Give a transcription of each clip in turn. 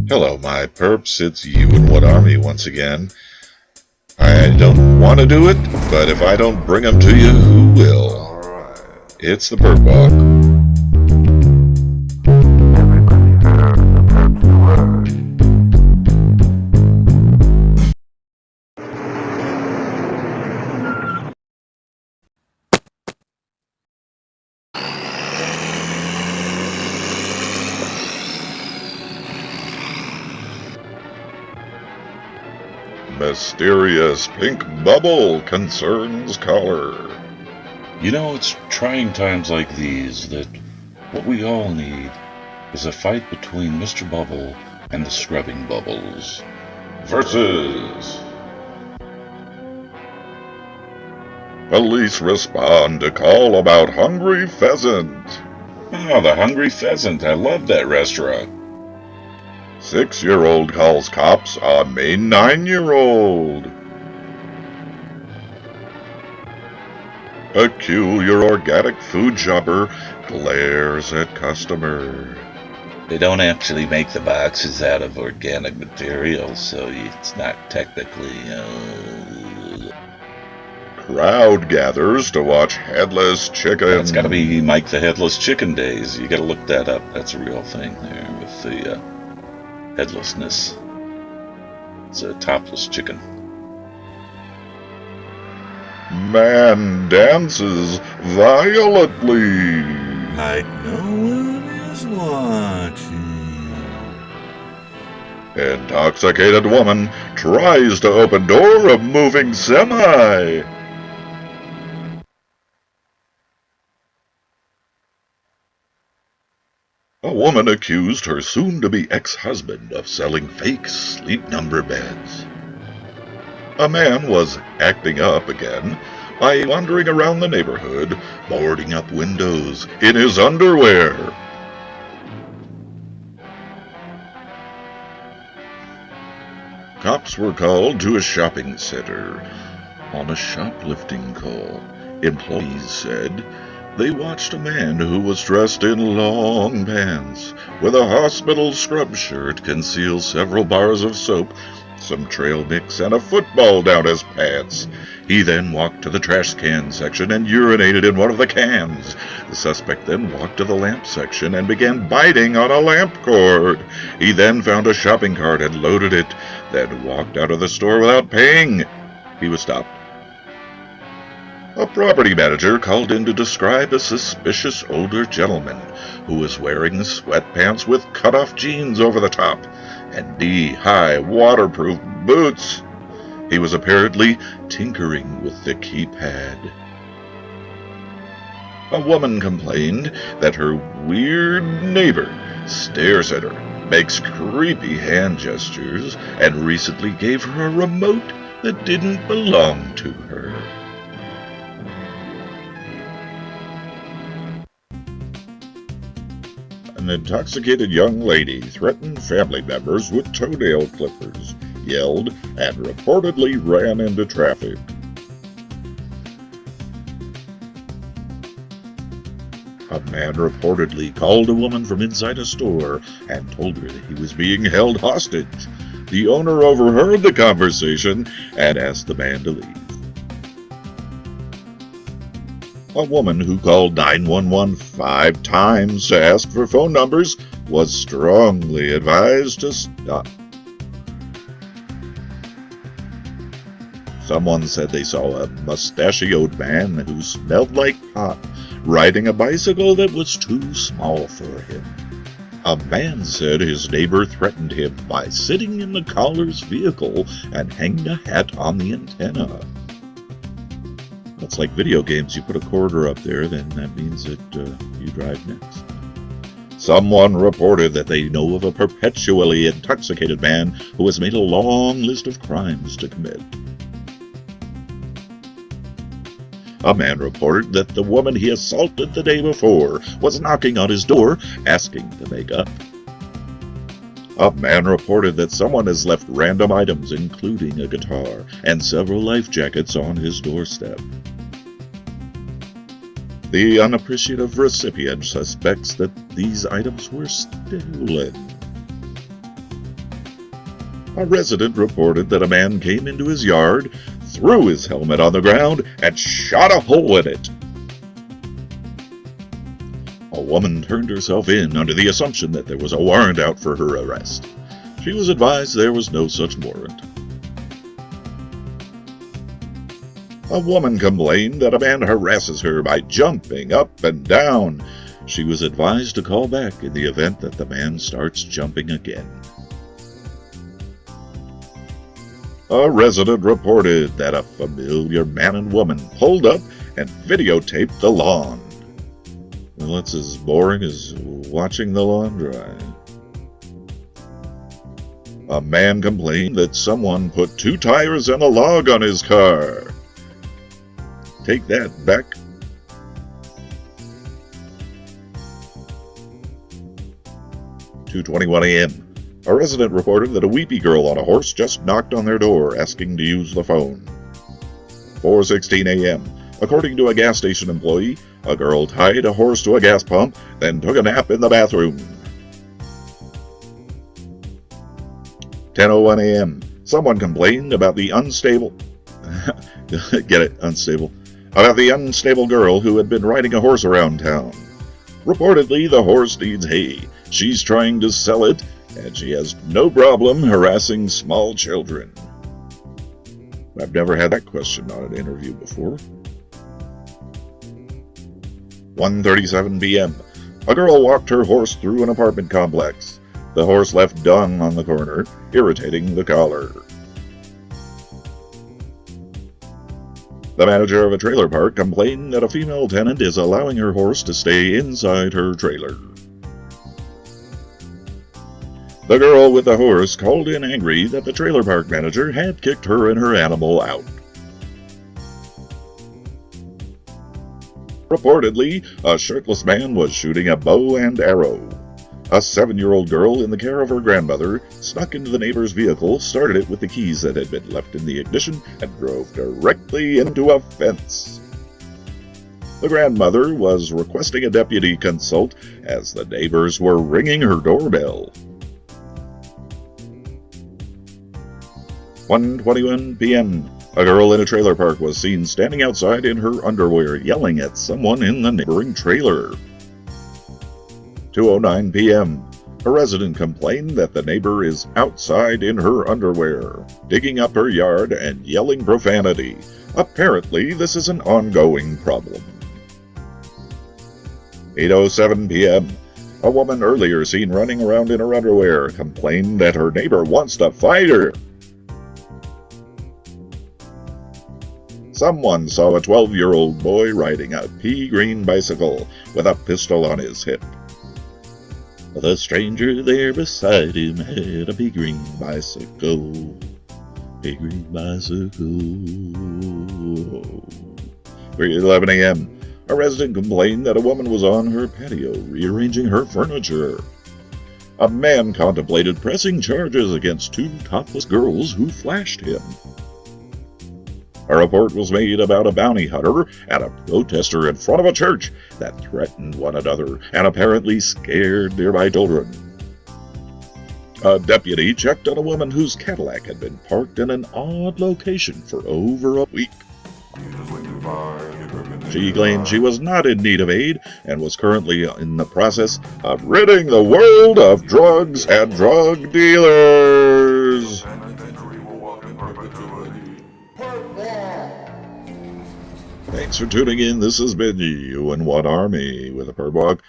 Hello, my perps. It's you and What Army once again. I don't want to do it, but if I don't bring them to you, who will? It's the Perp Walk. Mysterious pink bubble concerns caller. You know, it's trying times like these that what we all need is a fight between Mr. Bubble and the scrubbing bubbles. Versus. Police respond to call about hungry pheasant. Oh, the Hungry Pheasant. I love that restaurant. 6-year-old calls cops on Maine 9-year-old. Peculiar organic food shopper glares at customer. They don't actually make the boxes out of organic material, so it's not technically... Crowd gathers to watch Headless Chicken. It's gotta be Mike the Headless Chicken days. You gotta look that up. That's a real thing there with the headlessness. It's a topless chicken. Man dances violently. Like no one is watching. Intoxicated woman tries to open door of moving semi. A woman accused her soon-to-be ex-husband of selling fake sleep number beds. A man was acting up again by wandering around the neighborhood, boarding up windows in his underwear. Cops were called to a shopping center on a shoplifting call. Employees said they watched a man who was dressed in long pants with a hospital scrub shirt conceal several bars of soap, some trail mix, and a football down his pants. He then walked to the trash can section and urinated in one of the cans. The suspect then walked to the lamp section and began biting on a lamp cord. He then found a shopping cart and loaded it, then walked out of the store without paying. He was stopped. A property manager called in to describe a suspicious older gentleman who was wearing sweatpants with cut-off jeans over the top and knee-high waterproof boots. He was apparently tinkering with the keypad. A woman complained that her weird neighbor stares at her, makes creepy hand gestures, and recently gave her a remote that didn't belong to her. An intoxicated young lady threatened family members with toenail clippers, yelled, and reportedly ran into traffic. A man reportedly called a woman from inside a store and told her that he was being held hostage. The owner overheard the conversation and asked the man to leave. A woman who called 911 5 times to ask for phone numbers was strongly advised to stop. Someone said they saw a mustachioed man who smelled like pot riding a bicycle that was too small for him. A man said his neighbor threatened him by sitting in the caller's vehicle and hanging a hat on the antenna. It's like video games. You put a quarter up there, then that means that you drive next. Someone reported that they know of a perpetually intoxicated man who has made a long list of crimes to commit. A man reported that the woman he assaulted the day before was knocking on his door, asking to make up. A man reported that someone has left random items, including a guitar and several life jackets, on his doorstep. The unappreciative recipient suspects that these items were stolen. A resident reported that a man came into his yard, threw his helmet on the ground, and shot a hole in it. A woman turned herself in under the assumption that there was a warrant out for her arrest. She was advised there was no such warrant. A woman complained that a man harasses her by jumping up and down. She was advised to call back in the event that the man starts jumping again. A resident reported that a familiar man and woman pulled up and videotaped the lawn. Well, that's as boring as watching the lawn dry. A man complained that someone put 2 tires and a log on his car. Take that, Beck. "2:21 a.m. A resident reported that a weepy girl on a horse just knocked on their door asking to use the phone. 4:16 a.m. According to a gas station employee, a girl tied a horse to a gas pump, then took a nap in the bathroom. 10:01 a.m. Someone complained about the unstable... Get it? Unstable. About the unstable girl who had been riding a horse around town. Reportedly, the horse needs hay. She's trying to sell it, and she has no problem harassing small children. I've never had that question on an interview before. 1:37 p.m. A girl walked her horse through an apartment complex. The horse left dung on the corner, irritating the caller. The manager of a trailer park complained that a female tenant is allowing her horse to stay inside her trailer. The girl with the horse called in angry that the trailer park manager had kicked her and her animal out. Reportedly, a shirtless man was shooting a bow and arrow. A 7-year-old girl in the care of her grandmother snuck into the neighbor's vehicle, started it with the keys that had been left in the ignition, and drove directly into a fence. The grandmother was requesting a deputy consult as the neighbors were ringing her doorbell. 1:21 p.m. A girl in a trailer park was seen standing outside in her underwear yelling at someone in the neighboring trailer. 2:09 p.m. A resident complained that the neighbor is outside in her underwear, digging up her yard and yelling profanity. Apparently, this is an ongoing problem. 8:07 p.m. A woman earlier seen running around in her underwear complained that her neighbor wants to fight her. Someone saw a 12-year-old boy riding a pea green bicycle with a pistol on his hip. The stranger there beside him had a pea green bicycle. Pea green bicycle. 3:11 a.m. A resident complained that a woman was on her patio rearranging her furniture. A man contemplated pressing charges against 2 topless girls who flashed him. A report was made about a bounty hunter and a protester in front of a church that threatened one another and apparently scared nearby children. A deputy checked on a woman whose Cadillac had been parked in an odd location for over a week. She claimed she was not in need of aid and was currently in the process of ridding the world of drugs and drug dealers. Thanks for tuning in. This has been You and One Army with a Perp.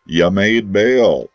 You made bail.